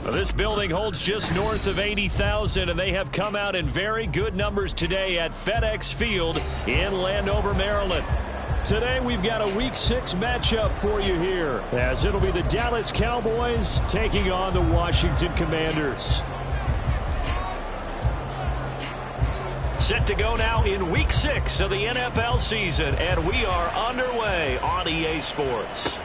Well, this building holds just north of 80,000, and they have come out in very good numbers today at FedEx Field in Landover, Maryland. Today we've got a Week 6 matchup for you here, as it'll be the Dallas Cowboys taking on the Washington Commanders. Set to go now in Week 6 of the NFL season, and we are underway on EA Sports.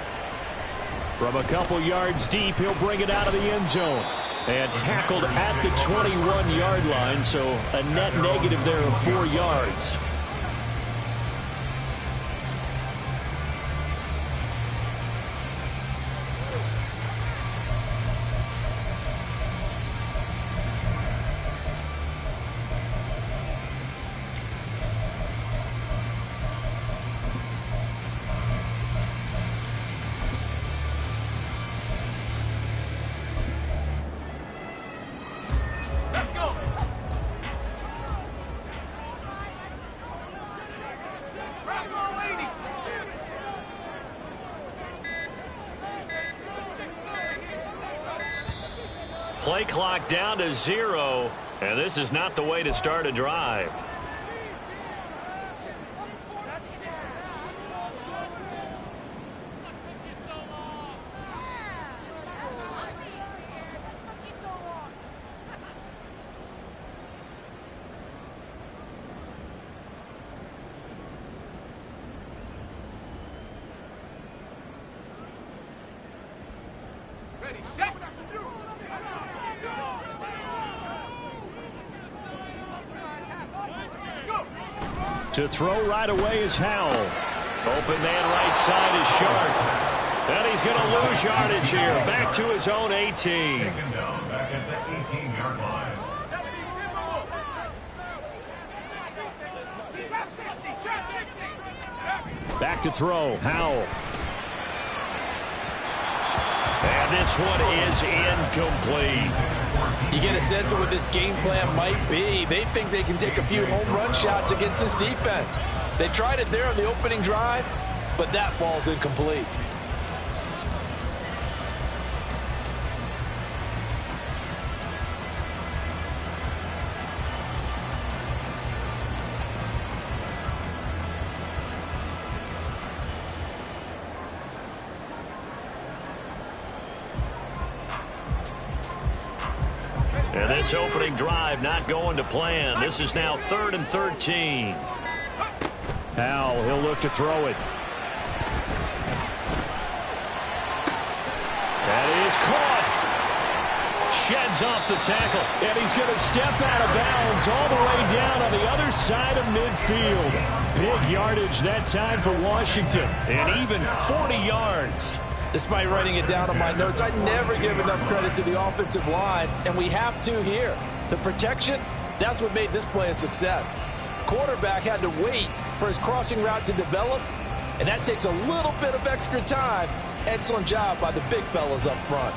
From a couple yards deep, he'll bring it out of the end zone. And tackled at the 21-yard line, so a net negative there of 4 yards. Play clock down to 0, and this is not the way to start a drive. Ready, set. To throw right away is Howell. Open man right side is Sharp. And he's going to lose yardage here. Back to his own 18. Second down, back at the 18-yard line. Back to throw. Howell. And this one is incomplete. You get a sense of what this game plan might be. They think they can take a few home run shots against this defense. They tried it there on the opening drive, but that ball's incomplete. And this opening drive not going to plan. This is now 3rd and 13. Howell, he'll look to throw it. That is caught. Sheds off the tackle. And he's going to step out of bounds all the way down on the other side of midfield. Big yardage that time for Washington. And even 40 yards. Despite writing it down on my notes, I never give enough credit to the offensive line, and we have to here. The protection, that's what made this play a success. Quarterback had to wait for his crossing route to develop, and that takes a little bit of extra time. Excellent job by the big fellas up front.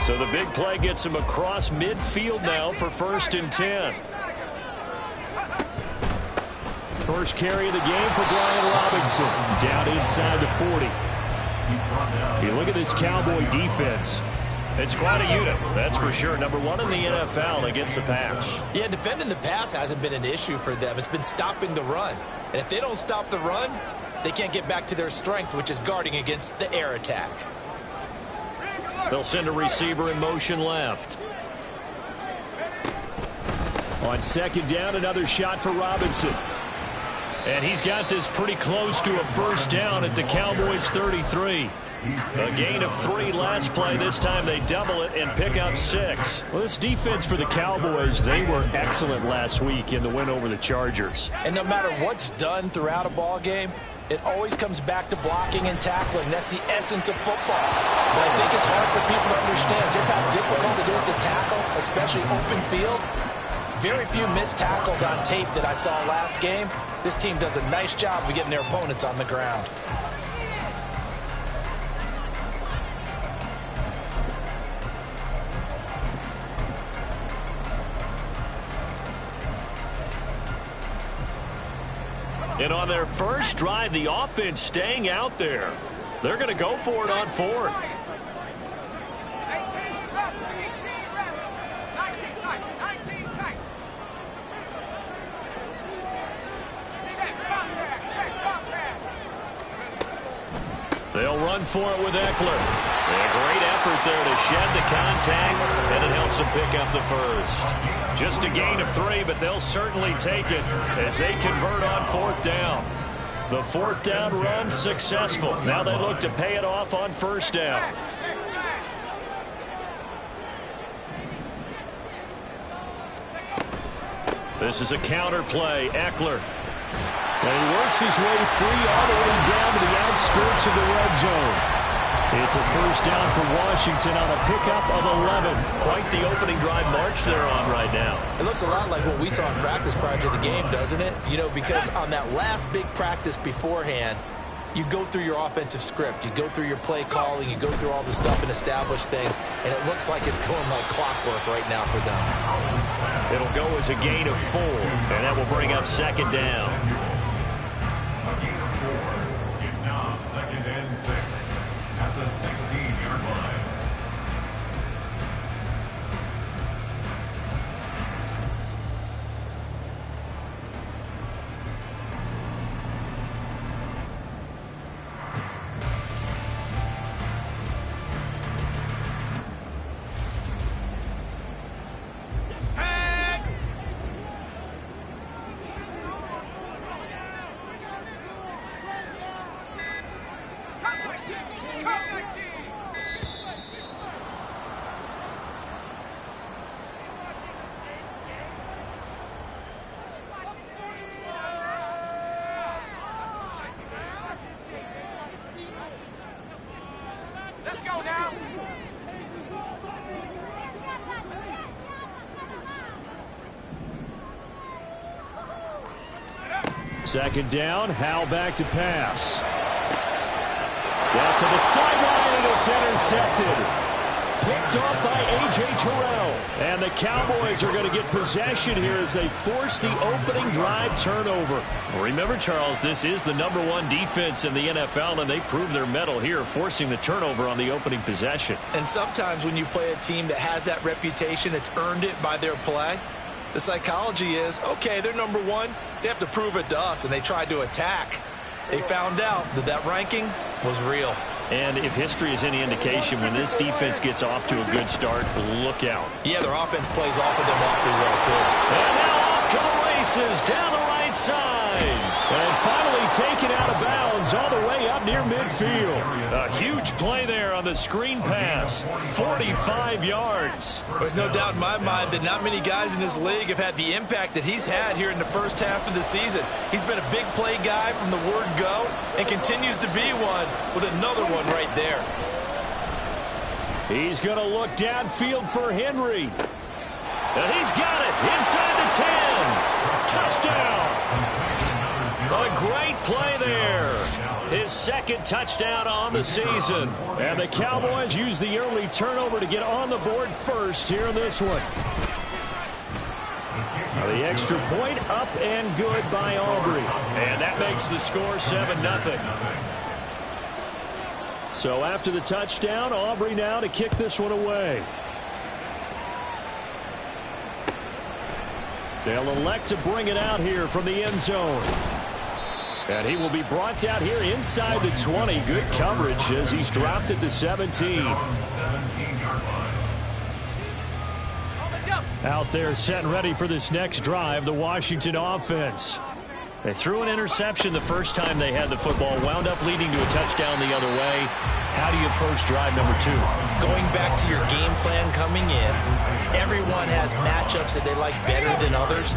So the big play gets him across midfield now for 1st and 10. First carry of the game for Brian Robinson. Down inside the 40. You look at this Cowboy defense. It's quite a unit, that's for sure. Number 1 in the NFL against the pass. Yeah, defending the pass hasn't been an issue for them. It's been stopping the run. And if they don't stop the run, they can't get back to their strength, which is guarding against the air attack. They'll send a receiver in motion left. On 2nd down, another shot for Robinson. And he's got this pretty close to a 1st down at the Cowboys' 33. A gain of 3 last play. This time they double it and pick up 6. Well, this defense for the Cowboys, they were excellent last week in the win over the Chargers. And no matter what's done throughout a ball game, it always comes back to blocking and tackling. That's the essence of football. But I think it's hard for people to understand just how difficult it is to tackle, especially open field. Very few missed tackles on tape that I saw last game. This team does a nice job of getting their opponents on the ground. And on their first drive, the offense staying out there. They're going to go for it on fourth. 18 left, 19 tight, 19 tight. They'll run for it with Eckler. A great effort there to shed the contact, and it helps them pick up the first. Just a gain of 3, but they'll certainly take it as they convert on fourth down. The fourth down run successful. Now they look to pay it off on first down. This is a counter play. Eckler. And he works his way free all the way down to the outskirts of the red zone. It's a first down for Washington on a pickup of 11. Quite the opening drive march they're on right now. It looks a lot like what we saw in practice prior to the game, doesn't it? You know, because on that last big practice beforehand, you go through your offensive script. You go through your play calling. You go through all the stuff and establish things. And it looks like it's going like clockwork right now for them. It'll go as a gain of 4, and that will bring up second down. It's now 2nd and 6 at the 16-yard line. Let's go now. Second down, Howell back to pass. Down to the sideline, and it's intercepted. Picked off by A.J. Terrell. And the Cowboys are going to get possession here as they force the opening drive turnover. Remember, Charles, this is the #1 defense in the NFL, and they prove their mettle here, forcing the turnover on the opening possession. And sometimes when you play a team that has that reputation, it's earned it by their play. The psychology is, okay, they're #1. They have to prove it to us, and they tried to attack. They found out that that ranking was real. And if history is any indication, when this defense gets off to a good start, look out. Yeah, their offense plays off of them awfully well, too. And now off to the races down the right side. And finally taken out of bounds all the way up near midfield. A huge play there on the screen pass. 45 yards. There's no doubt in my mind that not many guys in this league have had the impact that he's had here in the first half of the season. He's been a big play guy from the word go and continues to be one with another one right there. He's going to look downfield for Henry. And he's got it inside the 10. Touchdown. A great play there. His second touchdown on the season. And the Cowboys use the early turnover to get on the board first here in this one. The extra point up and good by Aubrey. And that makes the score 7-0. So after the touchdown, Aubrey now to kick this one away. They'll elect to bring it out here from the end zone. And he will be brought down here inside the 20. Good coverage as he's dropped at the 17. Out there set and ready for this next drive, the Washington offense. They threw an interception the first time they had the football, wound up leading to a touchdown the other way. How do you approach drive number 2? Going back to your game plan coming in, everyone has matchups that they like better than others,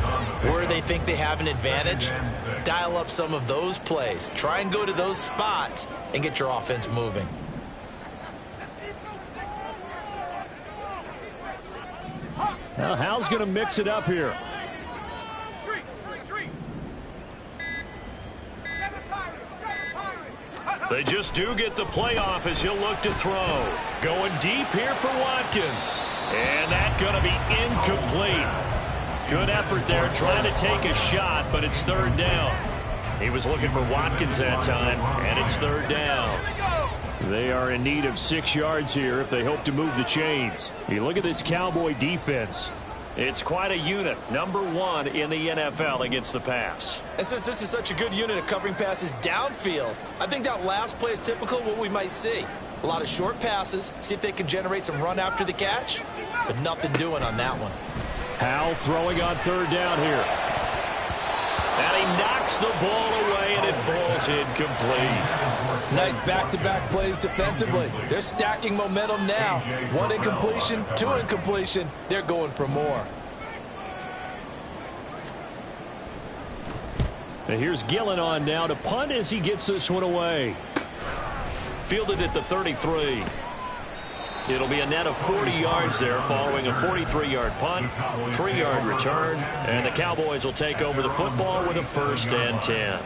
where they think they have an advantage. Dial up some of those plays. Try and go to those spots and get your offense moving. Now, Hal's going to mix it up here. They just do get the playoff as he'll look to throw. Going deep here for Watkins. And that's going to be incomplete. Good effort there trying to take a shot, but it's third down. He was looking for Watkins that time, and it's third down. They are in need of 6 yards here if they hope to move the chains. You look at this Cowboy defense. It's quite a unit. Number 1 in the NFL against the pass. And since this is such a good unit of covering passes downfield, I think that last play is typical of what we might see. A lot of short passes, see if they can generate some run after the catch, but nothing doing on that one. Howell throwing on 3rd down here. And he knocks the ball away, and it falls incomplete. Nice back-to-back plays defensively. They're stacking momentum now. 1 incompletion, 2 incompletion. They're going for more. And here's Gillen on now to punt as he gets this one away. Fielded at the 33. It'll be a net of 40 yards there following a 43-yard punt, 3-yard return, and the Cowboys will take over the football with a 1st and 10.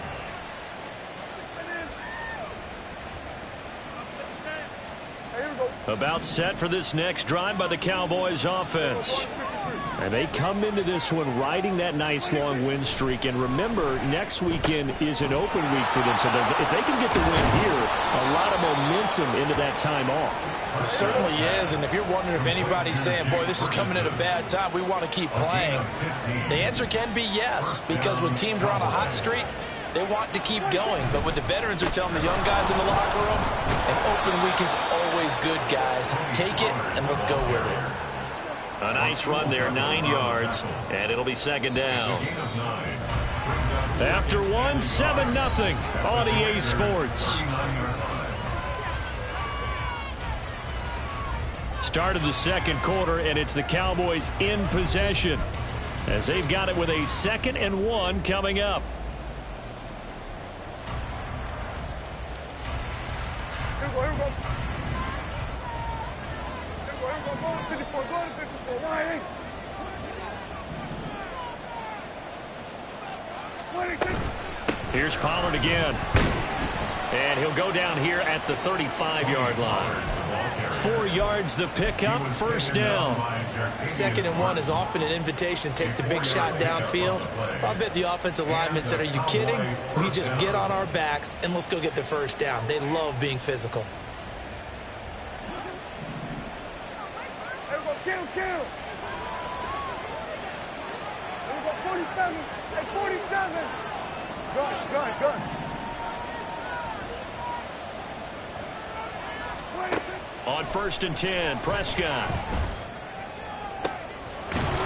About set for this next drive by the Cowboys offense. And they come into this one riding that nice long win streak. And remember, next weekend is an open week for them. So if they can get the win here, a lot of momentum into that time off. It certainly is. And if you're wondering if anybody's saying, boy, this is coming at a bad time, we want to keep playing, the answer can be yes. Because when teams are on a hot streak, they want to keep going. But what the veterans are telling the young guys in the locker room, an open week is always good, guys. Take it and let's go with it. A nice run there, 9 yards, and it'll be 2nd down. After 1, 7-0 on EA Sports. Start of the 2nd quarter, and it's the Cowboys in possession as they've got it with a 2nd and 1 coming up. Here's Pollard again. And he'll go down here at the 35-yard line. 4 yards the pickup, 1st down. 2nd and 1 is often an invitation to take the big shot downfield. I bet the offensive lineman said, are you kidding? We just get on our backs and let's go get the 1st down. They love being physical. Kill. There we go, 47. Hey, 47. Good. 26. On 1st and 10, Prescott.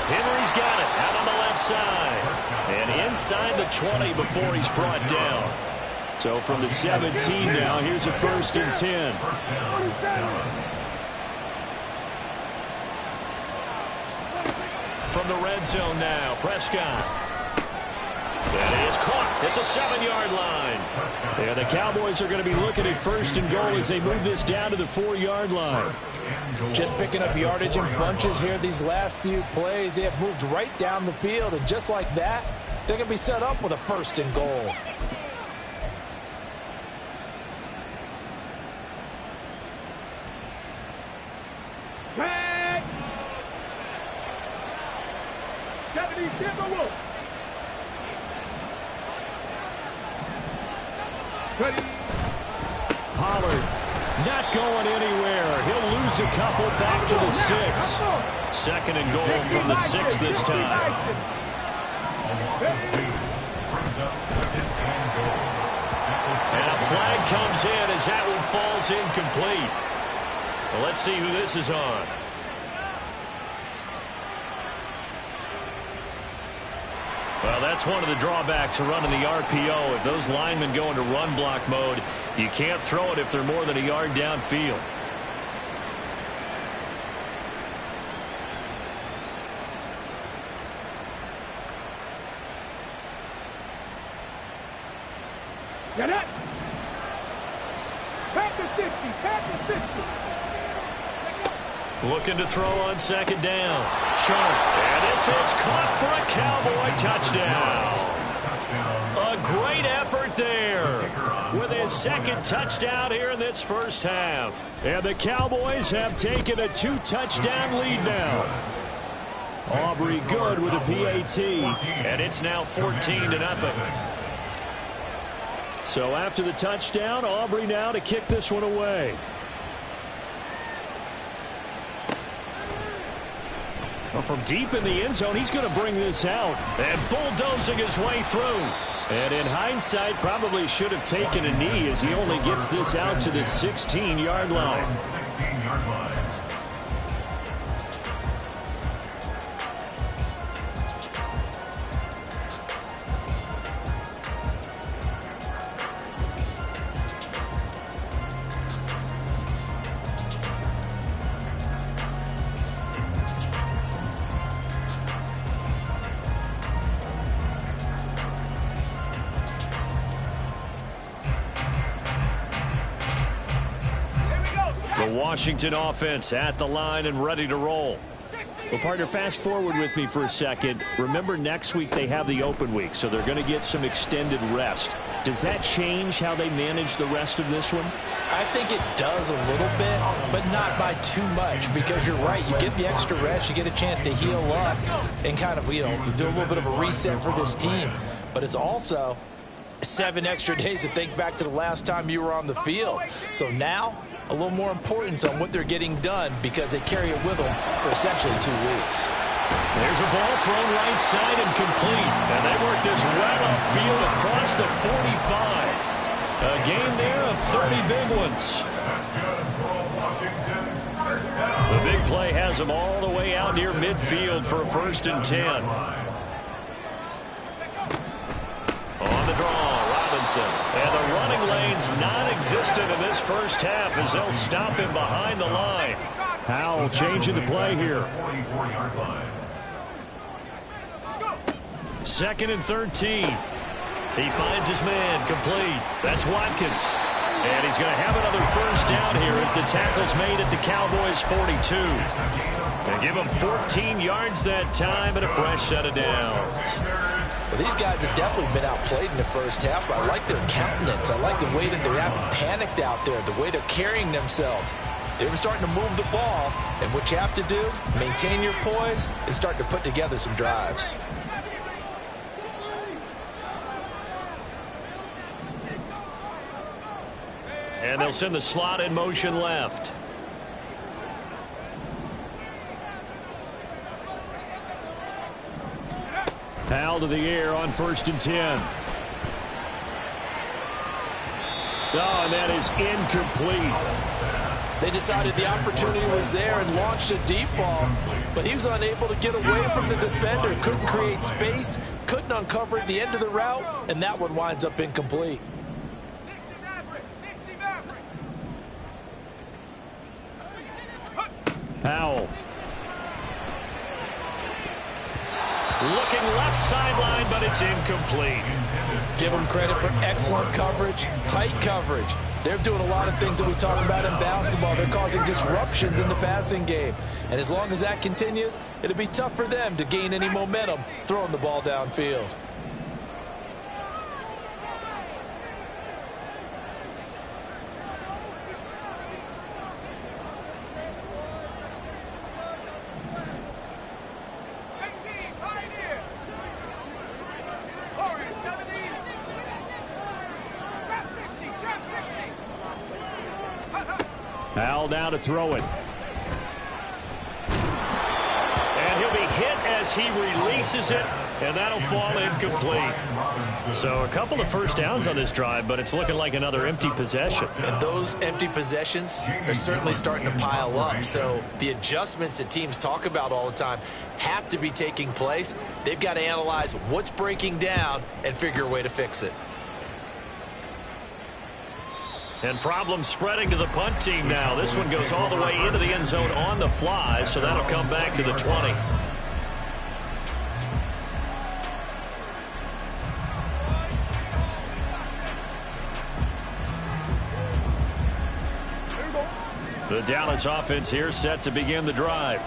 Henry's got it out on the left side. And inside the 20 before he's brought down. So from the 17 now, here's a 1st and 10. 47. From the red zone now, Prescott. That is caught at the 7-yard line. And the Cowboys are going to be looking at 1st and goal as they move this down to the 4-yard line. Just picking up yardage in bunches here these last few plays. They have moved right down the field, and just like that, they're going to be set up with a 1st and goal. Pollard not going anywhere. He'll lose a couple back to the 6. 2nd and goal from the 6 this time. And a flag comes in as that one falls incomplete. Well, let's see who this is on. Well, that's one of the drawbacks of running the RPO. If those linemen go into run block mode, you can't throw it if they're more than a yard downfield. Get it! Back to 50. Looking to throw on 2nd down. Sharp. And this is caught for a Cowboy touchdown. A great effort there with his 2nd touchdown here in this 1st half. And the Cowboys have taken a 2-touchdown lead now. Aubrey good with a PAT. And it's now 14-0. So after the touchdown, Aubrey now to kick this one away. Well, from deep in the end zone, he's going to bring this out. And bulldozing his way through. And in hindsight, probably should have taken a knee as he only gets this out to the 16-yard line. 16-yard line. Washington offense at the line and ready to roll. Well, partner, fast forward with me for a second. Remember, next week they have the open week, so they're going to get some extended rest. Does that change how they manage the rest of this one? I think it does a little bit, but not by too much, because you're right. You get the extra rest, you get a chance to heal up and kind of, do a little bit of a reset for this team. But it's also 7 extra days to think back to the last time you were on the field. So now, a little more importance on what they're getting done because they carry it with them for essentially 2 weeks. There's a ball thrown right side and complete. And they work this right off field across the 45. A gain there of 30 big ones. That's good for Washington. First down. The big play has them all the way out near midfield for a 1st and 10. On the draw. And the running lane's non-existent in this first half as they'll stop him behind the line. Howell changing the play here. 44-yard line. 2nd and 13. He finds his man complete. That's Watkins. And he's going to have another 1st down here as the tackle's made at the Cowboys' 42. They give him 14 yards that time and a fresh set of downs. Well, these guys have definitely been outplayed in the first half, but I like their countenance. I like the way that they haven't panicked out there, the way they're carrying themselves. They were starting to move the ball, and what you have to do, maintain your poise and start to put together some drives. And they'll send the slot in motion left. Howell to the air on 1st and 10. Oh, and that is incomplete. They decided the opportunity was there and launched a deep ball, but he was unable to get away from the defender. Couldn't create space, couldn't uncover at the end of the route, and that one winds up incomplete. Howell. Looking left sideline, but it's incomplete. Give them credit for excellent coverage, tight coverage. They're doing a lot of things that we talk about in basketball. They're causing disruptions in the passing game. And as long as that continues, it'll be tough for them to gain any momentum throwing the ball downfield. Howell now to throw it. And he'll be hit as he releases it, and that'll fall incomplete. So a couple of 1st downs on this drive, but it's looking like another empty possession. And those empty possessions are certainly starting to pile up. So the adjustments that teams talk about all the time have to be taking place. They've got to analyze what's breaking down and figure a way to fix it. And problems spreading to the punt team now. This one goes all the way into the end zone on the fly, so that'll come back to the 20. The Dallas offense here set to begin the drive.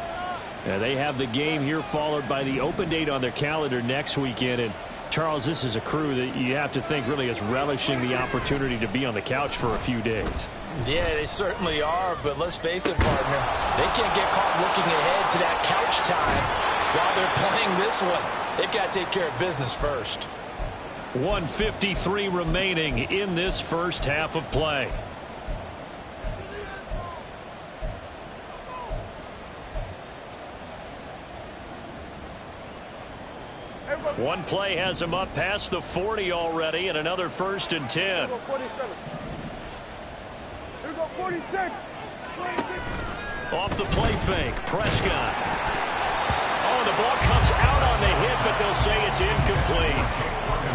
They have the game here followed by the open date on their calendar next weekend. And Charles, this is a crew that you have to think really is relishing the opportunity to be on the couch for a few days. Yeah, they certainly are, but let's face it, partner. They can't get caught looking ahead to that couch time while they're playing this one. They've got to take care of business first. 1:53 remaining in this first half of play. One play has him up past the 40 already, and another 1st and 10. Here we go, 47. Here we go, 46. 26. Off the play fake, Prescott. Oh, the ball comes out on the hit, but they'll say it's incomplete.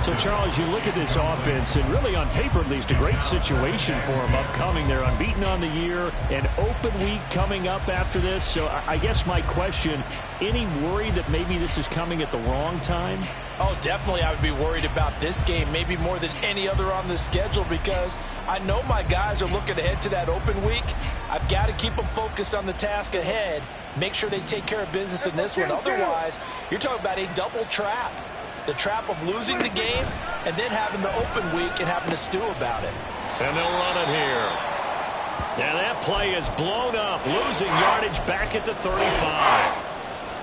So, Charles, you look at this offense, and really on paper, at least, a great situation for them upcoming. They're unbeaten on the year, an open week coming up after this. So I guess my question, any worry that maybe this is coming at the wrong time? Oh, definitely I would be worried about this game, maybe more than any other on the schedule, because I know my guys are looking ahead to that open week. I've got to keep them focused on the task ahead, make sure they take care of business in this one. Otherwise, you're talking about a double trap. The trap of losing the game and then having the open week and having to stew about it. And they'll run it here. And that play is blown up, losing yardage back at the 35.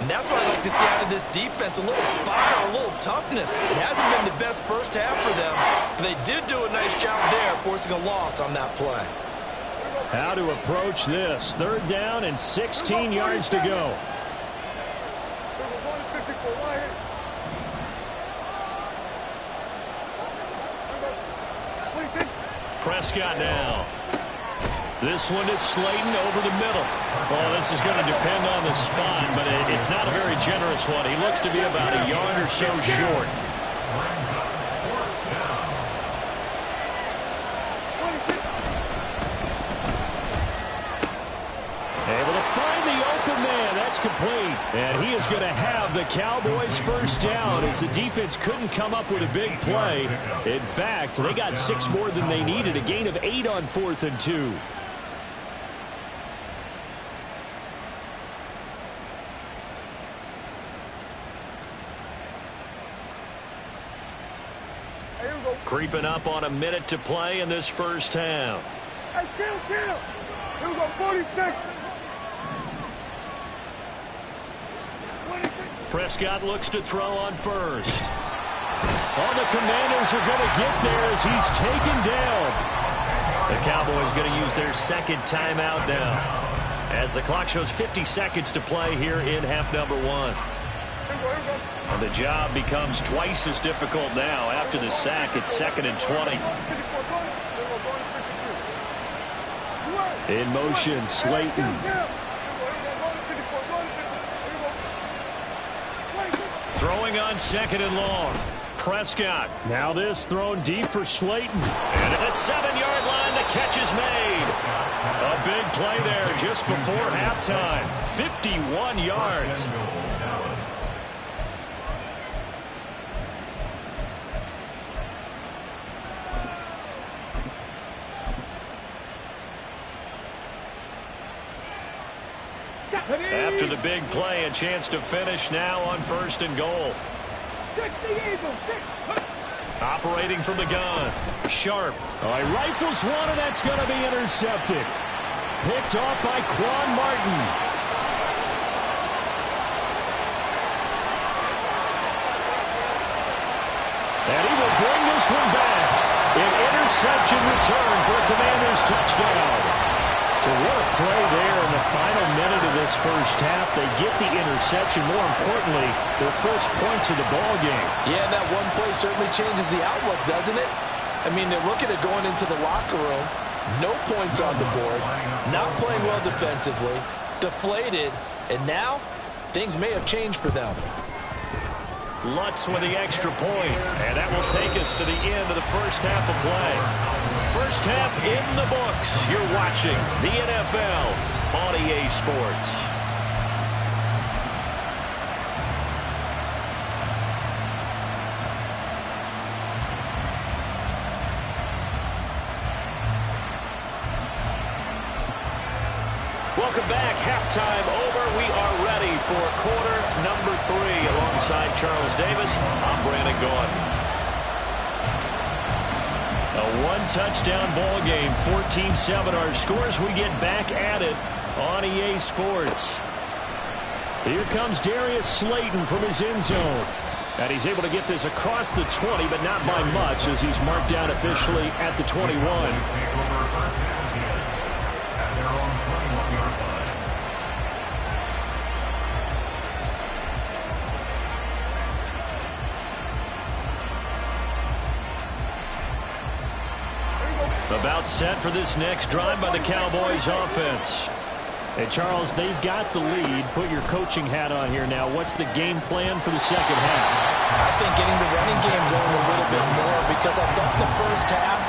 And that's what I like to see out of this defense, a little fire, a little toughness. It hasn't been the best first half for them, but they did do a nice job there, forcing a loss on that play. How to approach this. 3rd down and 16 yards to go. Prescott now. This one is Slayton over the middle. Oh, this is going to depend on the spot, but it's not a very generous one. He looks to be about a yard or so short. Able to find the open man. That's complete. And he is going to have the Cowboys' 1st down as the defense couldn't come up with a big play. In fact, they got 6 more than they needed, a gain of 8 on 4th and 2. Creeping up on a minute to play in this first half. Hey, kill. Here we go, 46. Prescott looks to throw on first. Oh, the Commanders are going to get there as he's taken down. The Cowboys going to use their 2nd timeout now, as the clock shows 50 seconds to play here in half number 1. And the job becomes twice as difficult now after the sack. It's 2nd and 20. In motion, Slayton. Throwing on 2nd and long. Prescott. Now this thrown deep for Slayton. And at the 7-yard line, the catch is made. A big play there just before halftime. 51 yards. After the big play, a chance to finish now on 1st and goal. Operating from the gun. Sharp. Oh, he rifles one, and that's going to be intercepted. Picked off by Quan Martin. And he will bring this one back. An interception return for a Commanders touchdown. So what a play there in the final minute of this first half. They get the interception. More importantly, their first points of the ball game. Yeah, and that one play certainly changes the outlook, doesn't it? I mean, they're looking at going into the locker room. No points on the board. Not playing well defensively. Deflated. And now, things may have changed for them. Lutz with the extra point. And that will take us to the end of the first half of play. First half in the books. You're watching the NFL on EA Sports. Welcome back. Halftime over. We are ready for quarter number 3. Alongside Charles Davis, I'm Brandon Gaudin. A one-touchdown ball game, 14-7 our scores. We get back at it on EA Sports. Here comes Darius Slayton from his end zone. And he's able to get this across the 20, but not by much, as he's marked down officially at the 21. About set for this next drive by the Cowboys offense. Hey, Charles, they've got the lead. Put your coaching hat on here now. What's the game plan for the second half? I think getting the running game going a little bit more, because I thought the first half,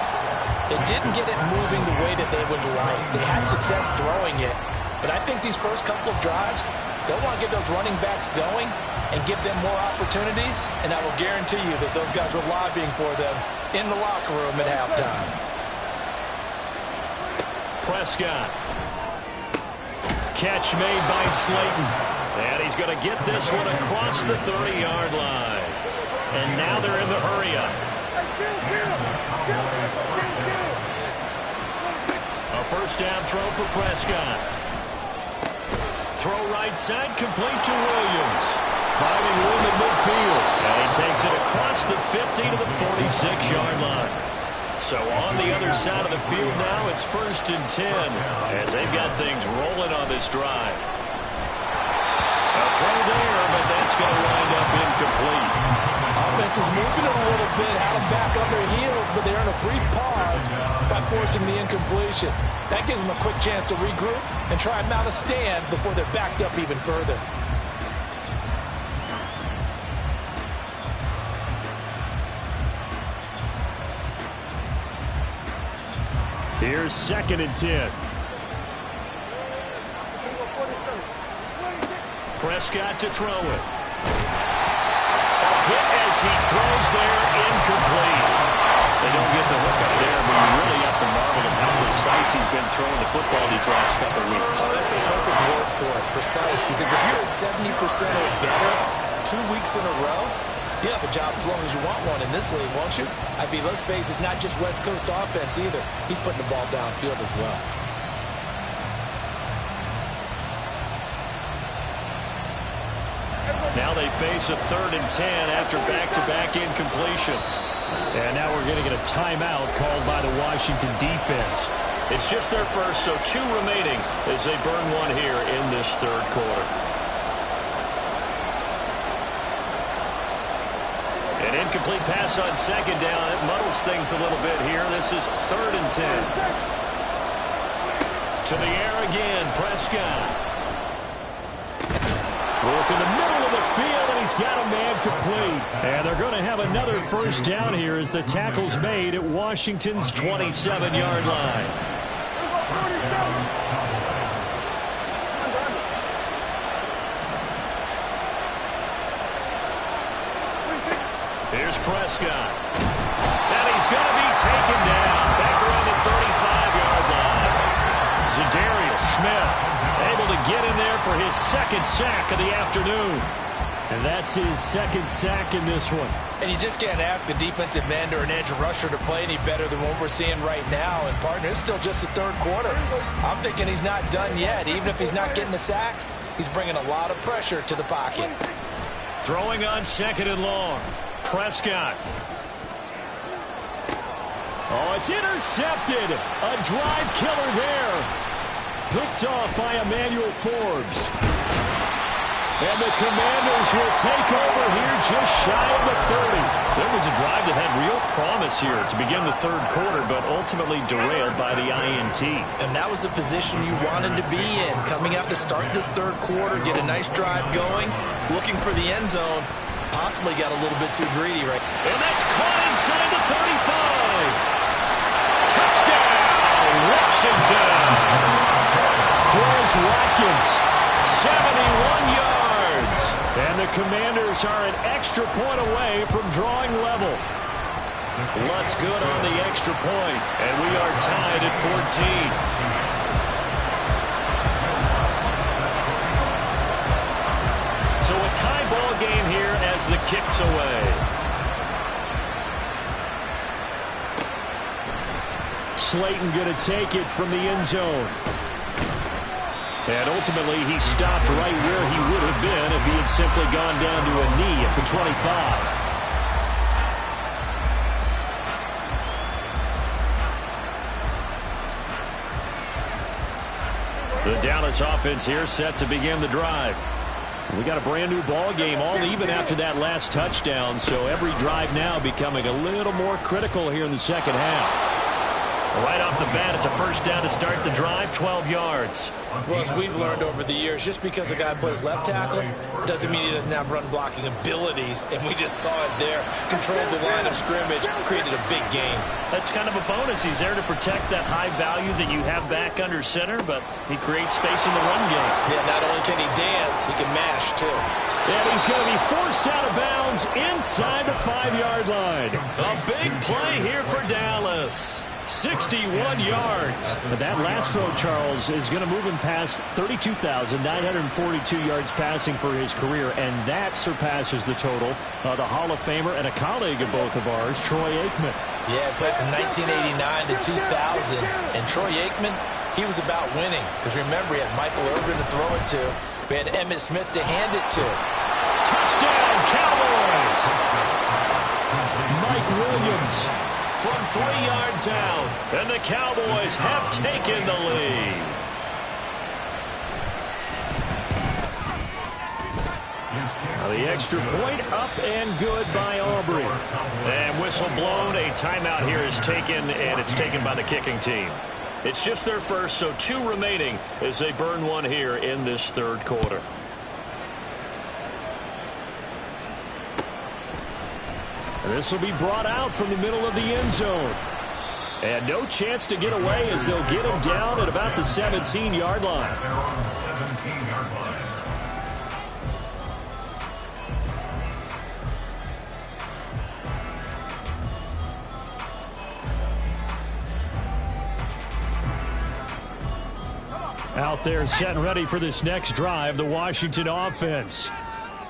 it didn't get it moving the way that they would like. They had success throwing it, but I think these first couple of drives, they'll want to get those running backs going and give them more opportunities, and I will guarantee you that those guys were lobbying for them in the locker room at halftime. Prescott. Catch made by Slayton. And he's going to get this one across the 30-yard line. And now they're in the hurry-up. A first down throw for Prescott. Throw right side, complete to Williams. Finding room in midfield. And he takes it across the 50 to the 46-yard line. So on the other side of the field now, it's 1st and 10 as they've got things rolling on this drive. A throw there, but that's going to wind up incomplete. Offense was moving it a little bit, had them back on their heels, but they earned a brief pause by forcing the incompletion. That gives them a quick chance to regroup and try and mount a stand before they're backed up even further. Here's 2nd and 10. Prescott to throw it. A hit as he throws there, incomplete. They don't get the hook up there, but you really have to marvel at how precise he's been throwing the football these last couple of weeks. Oh, that's a perfect word for it, precise, because if you're at 70% or better 2 weeks in a row, you have a job as long as you want one in this league, won't you? I mean, let's face it, it's not just West Coast offense either. He's putting the ball downfield as well. Now they face a 3rd and 10 after back-to-back incompletions. And now we're going to get a timeout called by the Washington defense. It's just their first, so 2 remaining as they burn one here in this 3rd quarter. An incomplete pass on 2nd down. It muddles things a little bit here. This is 3rd and 10. To the air again, Prescott. Work in the middle of the field, and he's got a man complete. And they're going to have another first down here as the tackle's made at Washington's 27-yard line. Here's Prescott. And he's going to be taken down back around the 35-yard line. Zadarius Smith able to get in there for his 2nd sack of the afternoon. And that's his 2nd sack in this one. And you just can't ask a defensive end or an edge rusher to play any better than what we're seeing right now. And, partner, it's still just the 3rd quarter. I'm thinking he's not done yet. Even if he's not getting a sack, he's bringing a lot of pressure to the pocket. Throwing on 2nd and long. Prescott. Oh, it's intercepted. A drive killer there. Picked off by Emmanuel Forbes. And the Commanders will take over here just shy of the 30. There was a drive that had real promise here to begin the 3rd quarter, but ultimately derailed by the INT. And that was the position you wanted to be in. Coming out to start this 3rd quarter, get a nice drive going, looking for the end zone. Possibly got a little bit too greedy right. And that's caught inside the 35. Touchdown, Washington. Quez Watkins, 71 yards. And the Commanders are an extra point away from drawing level. Lutz good on the extra point, and we are tied at 14. So a tie ball game here as the kick's away. Slayton going to take it from the end zone. And ultimately, he stopped right where he would have been if he had simply gone down to a knee at the 25. The Dallas offense here set to begin the drive. We got a brand new ball game, all even after that last touchdown, so every drive now becoming a little more critical here in the second half. Right off the bat, it's a first down to start the drive, 12 yards. Well, as we've learned over the years, just because a guy plays left tackle doesn't mean he doesn't have run-blocking abilities, and we just saw it there. Controlled the line of scrimmage, created a big game. That's kind of a bonus. He's there to protect that high value that you have back under center, but he creates space in the run game. Yeah, not only can he dance, he can mash, too. And he's going to be forced out of bounds inside the 5-yard line. A big play here for Dallas. 61 yards. But that last throw, Charles, is going to move him past 32,942 yards passing for his career, and that surpasses the total of the Hall of Famer and a colleague of both of ours, Troy Aikman. Yeah, he played from 1989 to 2000, and Troy Aikman, he was about winning. Because remember, he had Michael Irvin to throw it to. We had Emmitt Smith to hand it to. Touchdown, Cowboys! Mike Williams from 3 yards out, and the Cowboys have taken the lead. Now the extra point up and good by Aubrey. And whistle blown, a timeout here is taken, and it's taken by the kicking team. It's just their first, so 2 remaining as they burn one here in this third quarter. This will be brought out from the middle of the end zone. And no chance to get away as they'll get him down at about the 17-yard line. Out there set and ready for this next drive, the Washington offense.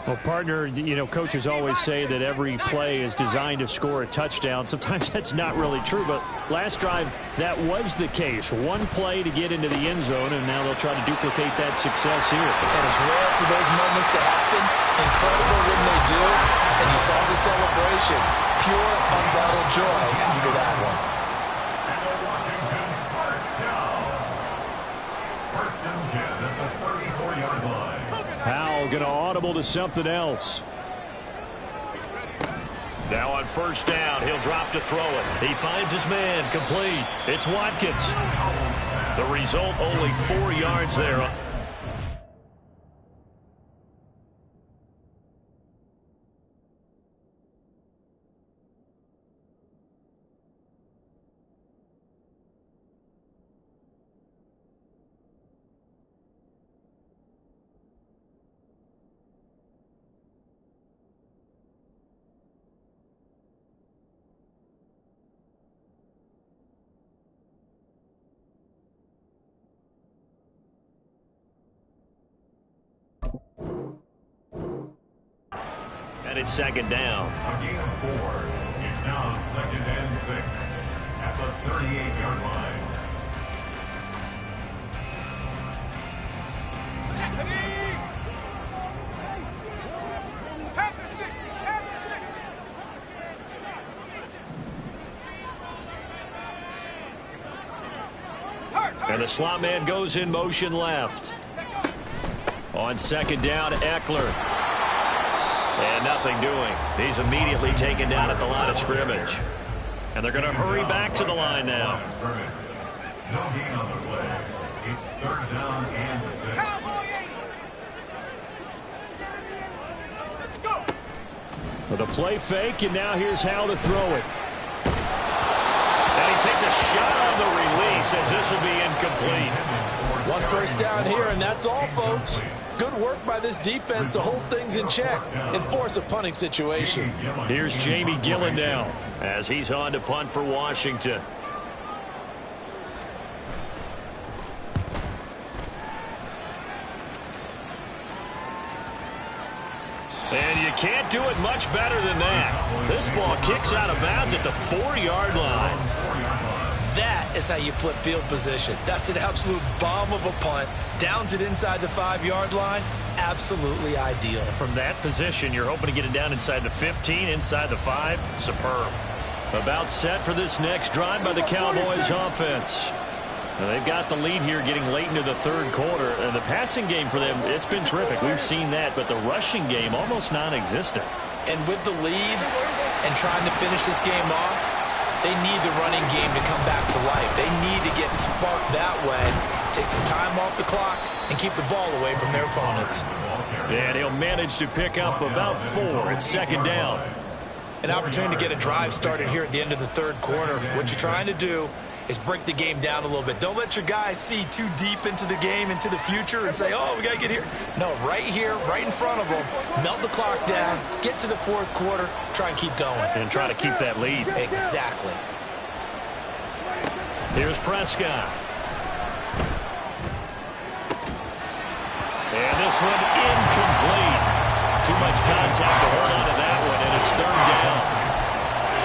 Well, partner, you know, coaches always say that every play is designed to score a touchdown. Sometimes that's not really true, but last drive, that was the case. One play to get into the end zone, and now they'll try to duplicate that success here. And it's rare for those moments to happen. Incredible when they do. And you saw the celebration. Pure, unbridled joy after that one. And the Washington first down. First and 10 at the 34-yard line. Powell going to audible to something else. Now on first down, he'll drop to throw it. He finds his man, complete. It's Watkins. The result, only 4 yards there. And it's second down. A gain of 4. It's now second and 6 at the 38-yard line. And the slot man goes in motion left. On second down, Eckler. And nothing doing. He's immediately taken down at the line of scrimmage. And they're going to hurry back to the line now. No gain on the play. It's third down and 6. With a play fake, and now here's how to throw it. And he takes a shot on the release as this will be incomplete. One first down here, and that's all, folks. Good work by this defense to hold things in check and force a punting situation. Here's Jamie Gillen now as he's on to punt for Washington. And you can't do it much better than that. This ball kicks out of bounds at the 4-yard line. That is how you flip field position. That's an absolute bomb of a punt. Downs it inside the 5-yard line. Absolutely ideal. From that position, you're hoping to get it down inside the 15, inside the 5. Superb. About set for this next drive by the Cowboys offense. Now they've got the lead here getting late into the third quarter. And the passing game for them, it's been terrific. We've seen that, but the rushing game almost non-existent. And with the lead and trying to finish this game off, they need the running game to come back to life. They need to get sparked that way, take some time off the clock, and keep the ball away from their opponents. And he'll manage to pick up about 4 at second down. An opportunity to get a drive started here at the end of the third quarter. What you're trying to do is break the game down a little bit. Don't let your guys see too deep into the game, into the future, and say, oh, we got to get here. No, right here, right in front of them, melt the clock down, get to the fourth quarter, try and keep going. And try to keep that lead. Exactly. Here's Prescott. And this one incomplete. Too much contact to hold on to that one, and it's third down.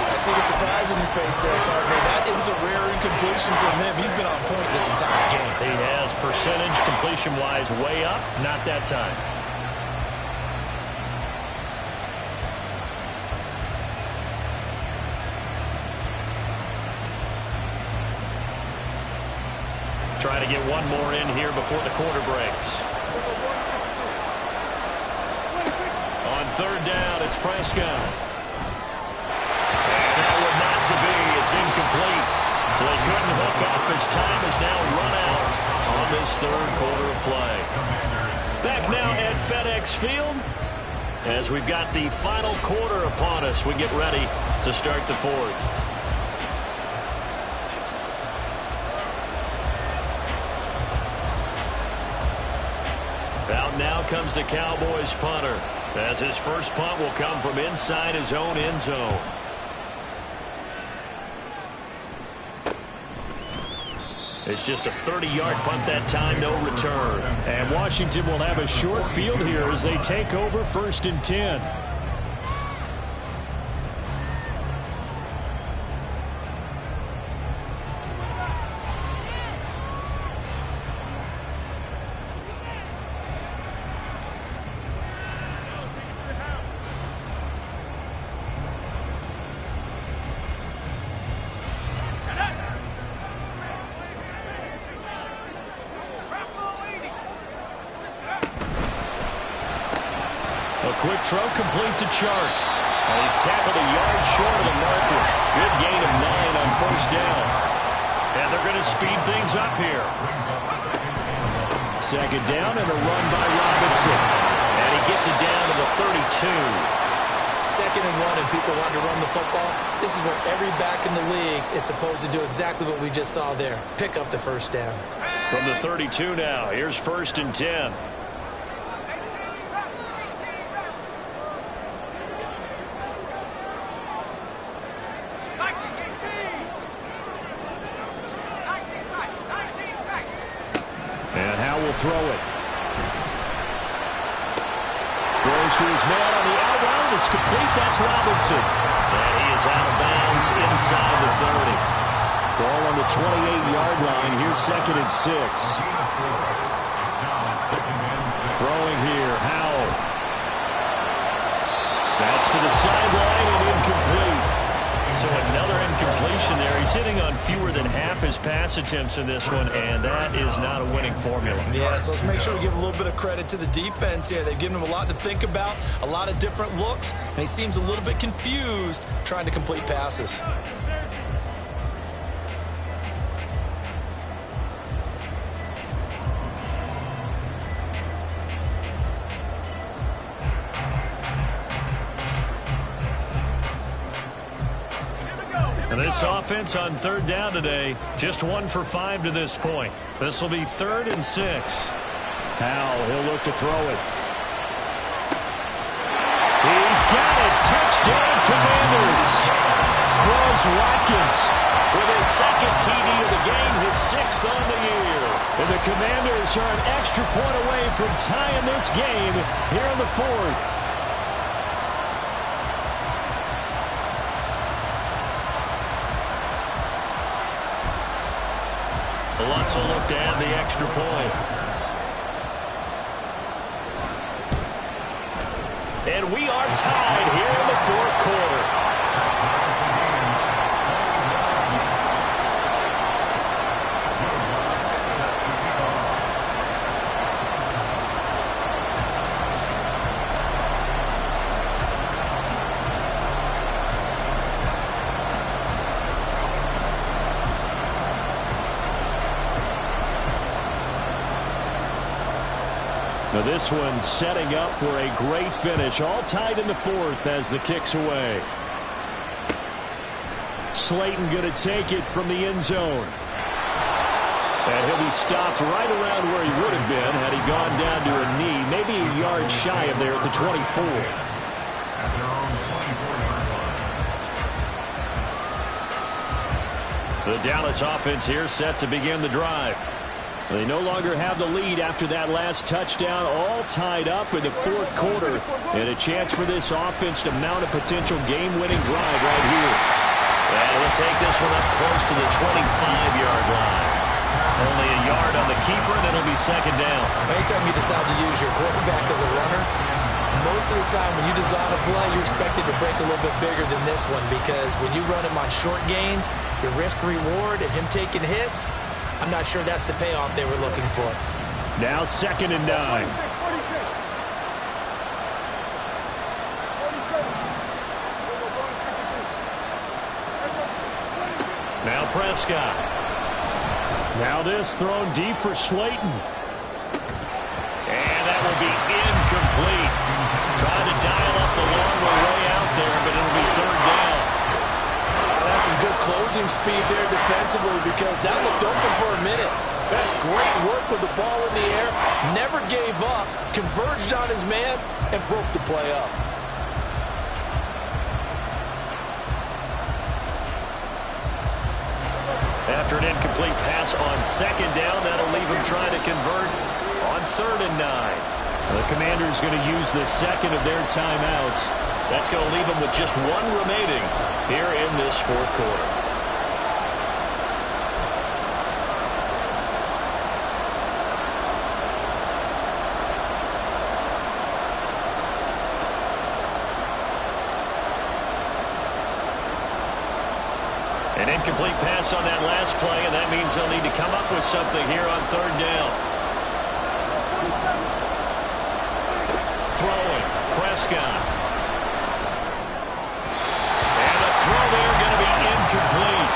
I see the surprise in your face there, partner. That is a rare incompletion from him. He's been on point this entire game. He has percentage completion-wise way up. Not that time. Trying to get one more in here before the quarter breaks. On third down, it's Prescott. And that one not to be. It's incomplete. So they couldn't hook up as time is now run out on this third quarter of play. Back now at FedEx Field as we've got the final quarter upon us. We get ready to start the fourth. Out now comes the Cowboys punter, as his first punt will come from inside his own end zone. It's just a 30-yard punt that time, no return. And Washington will have a short field here as they take over 1st and 10. Quick throw complete to Chark. And he's tackled a yard short of the marker. Good gain of 9 on first down. And they're going to speed things up here. Second down and a run by Robinson. And he gets it down to the 32. 2nd and 1 and people want to run the football. This is where every back in the league is supposed to do exactly what we just saw there. Pick up the first down. From the 32 now, here's 1st and 10. Throw it. Goes to his man on the out route. It's complete. That's Robinson. And he is out of bounds inside the 30. Ball on the 28-yard line. Here's 2nd and 6. Throwing here. Howell. That's to the sideline and incomplete. So another incompletion there. He's hitting on fewer than half his pass attempts in this one, and that is not a winning formula. Yeah, so let's make sure we give a little bit of credit to the defense here. They've given him a lot to think about, a lot of different looks, and he seems a little bit confused trying to complete passes. This offense on third down today, just 1 for 5 to this point. This will be 3rd and 6. Howell, he'll look to throw it. He's got it. Touchdown, Commanders. Quez Watkins with his 2nd TD of the game, his 6th on the year. And the Commanders are an extra point away from tying this game here in the 4th. Lutz will look to add the extra point. And we are tied here in the fourth quarter. Now this one setting up for a great finish. All tied in the fourth as the kick's away. Slayton going to take it from the end zone. And he'll be stopped right around where he would have been had he gone down to a knee. Maybe a yard shy of there at the 24. At their own 24-yard line. The Dallas offense here set to begin the drive. They no longer have the lead after that last touchdown, all tied up in the fourth quarter, and a chance for this offense to mount a potential game-winning drive right here. And we'll take this one up close to the 25-yard line. Only a yard on the keeper, and it'll be second down. Anytime you decide to use your quarterback as a runner, most of the time when you design a play, you're expected to break a little bit bigger than this one, because when you run him on short gains, your risk-reward and him taking hits, I'm not sure that's the payoff they were looking for. Now 2nd and 9. Now Prescott. Now this thrown deep for Slayton. And that will be incomplete. Trying to dial up the long way out there, but it'll be third down. That's some good closing speed there defensively, because that looked open for a minute. That's great work with the ball in the air. Never gave up, converged on his man, and broke the play up. After an incomplete pass on second down, that'll leave him trying to convert on 3rd and 9. The Commanders going to use the second of their timeouts. That's going to leave them with just one remaining here in this fourth quarter. An incomplete pass on that last play, and that means they'll need to come up with something here on 3rd down. Throwing, Prescott. They're going to be incomplete.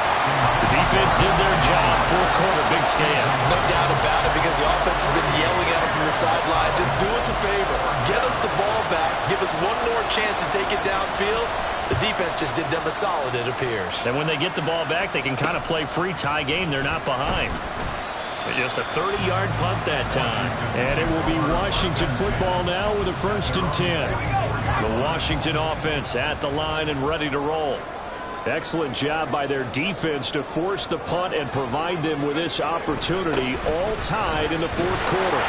The defense did their job. Fourth quarter, big stand. No doubt about it, because the offense has been yelling at him from the sideline. Just do us a favor. Get us the ball back. Give us one more chance to take it downfield. The defense just did them a solid, it appears. And when they get the ball back, they can kind of play free tie game. They're not behind. Just a 30-yard punt that time. And it will be Washington football now with a 1st and 10. The Washington offense at the line and ready to roll. Excellent job by their defense to force the punt and provide them with this opportunity, all tied in the fourth quarter.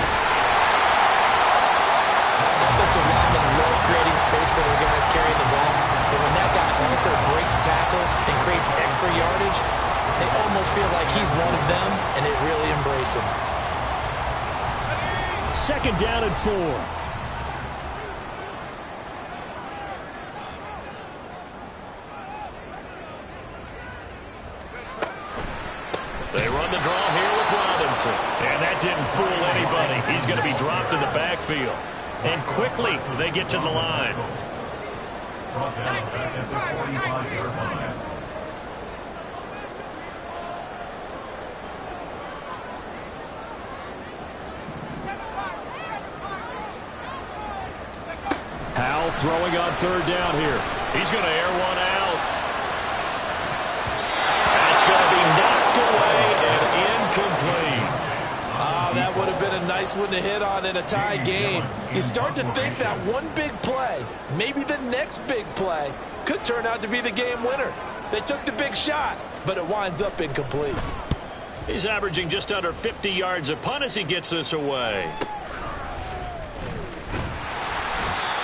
Offensive linemen love creating space for their guys carrying the ball, but when that guy also breaks tackles and creates extra yardage, they almost feel like he's one of them, and they really embrace him. 2nd down and 4. They run the draw here with Robinson. And that didn't fool anybody. He's going to be dropped in the backfield. And quickly, they get to the line. Brought down at the 45-yard line. Howell throwing on 3rd down here. He's going to air one out. That's going to be knocked away and incomplete. That would have been a nice one to hit on in a tie game. You start to think that one big play, maybe the next big play, could turn out to be the game winner. They took the big shot, but it winds up incomplete. He's averaging just under 50 yards a punt as he gets this away.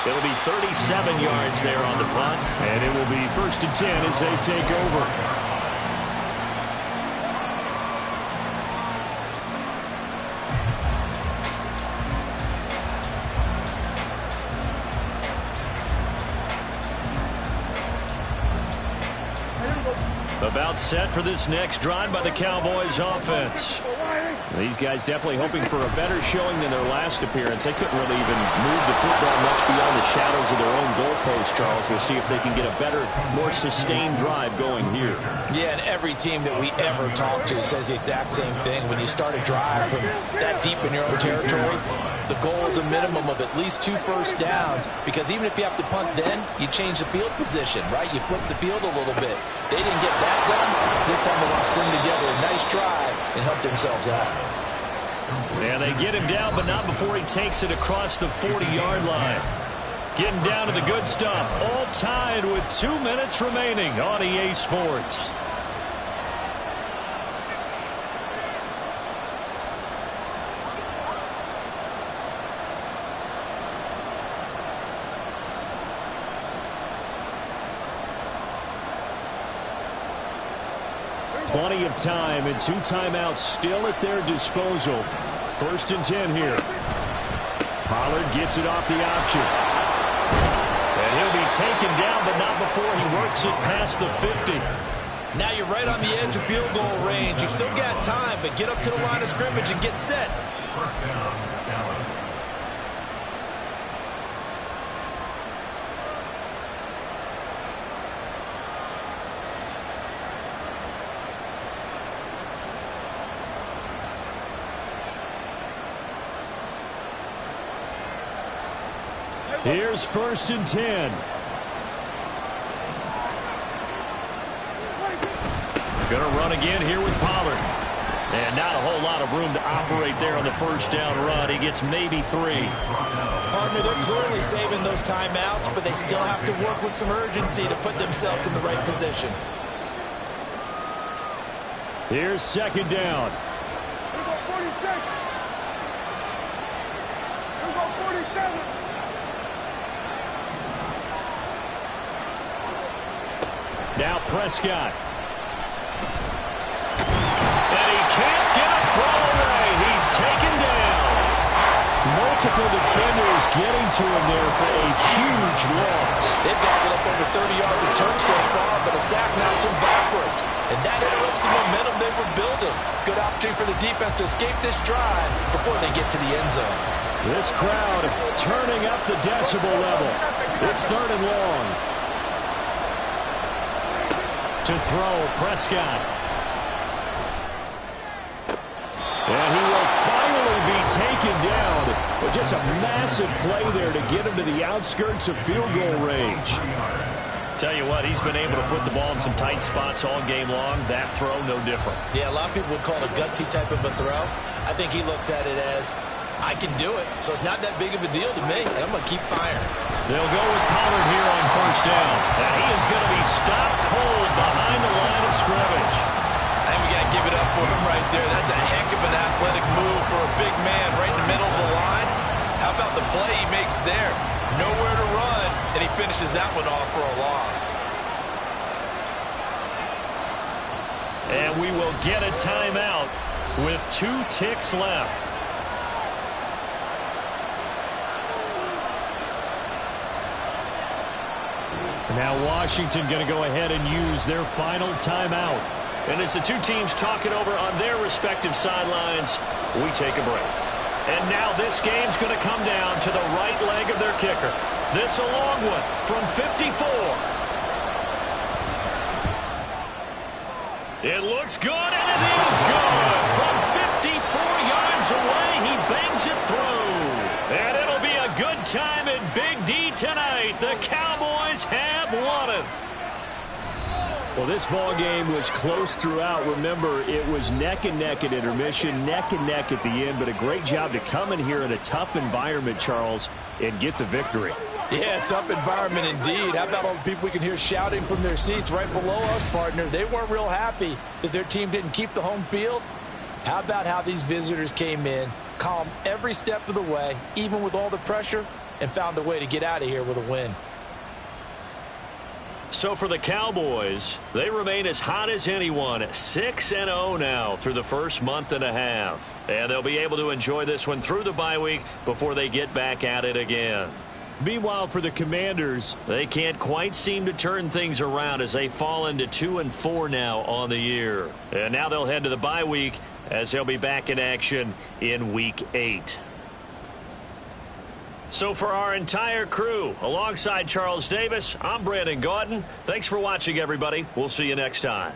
It'll be 37 yards there on the punt. And it will be 1st and 10 as they take over. About set for this next drive by the Cowboys offense. These guys definitely hoping for a better showing than their last appearance. They couldn't really even move the football much beyond the shadows of their own goalpost, Charles. We'll see if they can get a better, more sustained drive going here. Yeah, and every team that we ever talk to says the exact same thing. When you start a drive from that deep in your own territory, the goal is a minimum of at least 2 first downs, because even if you have to punt then, you change the field position, right? You flip the field a little bit. They didn't get that done. This time they want to string together a nice drive and help themselves out. And they get him down, but not before he takes it across the 40-yard line. Getting down to the good stuff. All tied with 2 minutes remaining on EA Sports. Plenty of time and 2 timeouts still at their disposal. 1st and 10 here. Pollard gets it off the option. And he'll be taken down, but not before he works it past the 50. Now you're right on the edge of field goal range. You've still got time, but get up to the line of scrimmage and get set. First down, Dallas. Here's 1st and 10. Going to run again here with Pollard. And not a whole lot of room to operate there on the 1st down run. He gets maybe 3. Partner, they're clearly saving those timeouts, but they still have to work with some urgency to put themselves in the right position. Here's 2nd down. Here go 46. Here go 47. Now Prescott. And he can't get a throw away. He's taken down. Multiple defenders getting to him there for a huge loss. They've gobbled up over 30 yards of turf so far, but a sack knocks them backwards. And that interrupts the momentum they were building. Good opportunity for the defense to escape this drive before they get to the end zone. This crowd turning up the decibel level. It's 3rd and long. To throw, Prescott. And he will finally be taken down. But just a massive play there to get him to the outskirts of field goal range. Tell you what, he's been able to put the ball in some tight spots all game long. That throw, no different. Yeah, a lot of people would call it a gutsy type of a throw. I think he looks at it as, I can do it. So it's not that big of a deal to me, and I'm going to keep firing. They'll go with Pollard here on 1st down. And he is going to be stopped cold behind the line of scrimmage. I think we got to give it up for him right there. That's a heck of an athletic move for a big man right in the middle of the line. How about the play he makes there? Nowhere to run, and he finishes that one off for a loss. And we will get a timeout with 2 ticks left. Now Washington going to go ahead and use their final timeout. And as the 2 teams talk it over on their respective sidelines, we take a break. And now this game's going to come down to the right leg of their kicker. This a long one from 54. It looks good, and it is good. From 54 yards away, he bangs it through. And it'll be a good time in Big D tonight. The Cowboys have won it. Well, this ball game was close throughout. Remember, it was neck and neck at intermission, neck and neck at the end, but a great job to come in here in a tough environment, Charles, and get the victory. Yeah, tough environment indeed. How about all the people we can hear shouting from their seats right below us, partner? They weren't real happy that their team didn't keep the home field. How about how these visitors came in, calm every step of the way, even with all the pressure, and found a way to get out of here with a win. So for the Cowboys, they remain as hot as anyone, 6-0 now through the first month and a half. And they'll be able to enjoy this one through the bye week before they get back at it again. Meanwhile, for the Commanders, they can't quite seem to turn things around as they fall into 2-4 now on the year. And now they'll head to the bye week as they'll be back in action in Week 8. So for our entire crew, alongside Charles Davis, I'm Brandon Gaudin. Thanks for watching, everybody. We'll see you next time.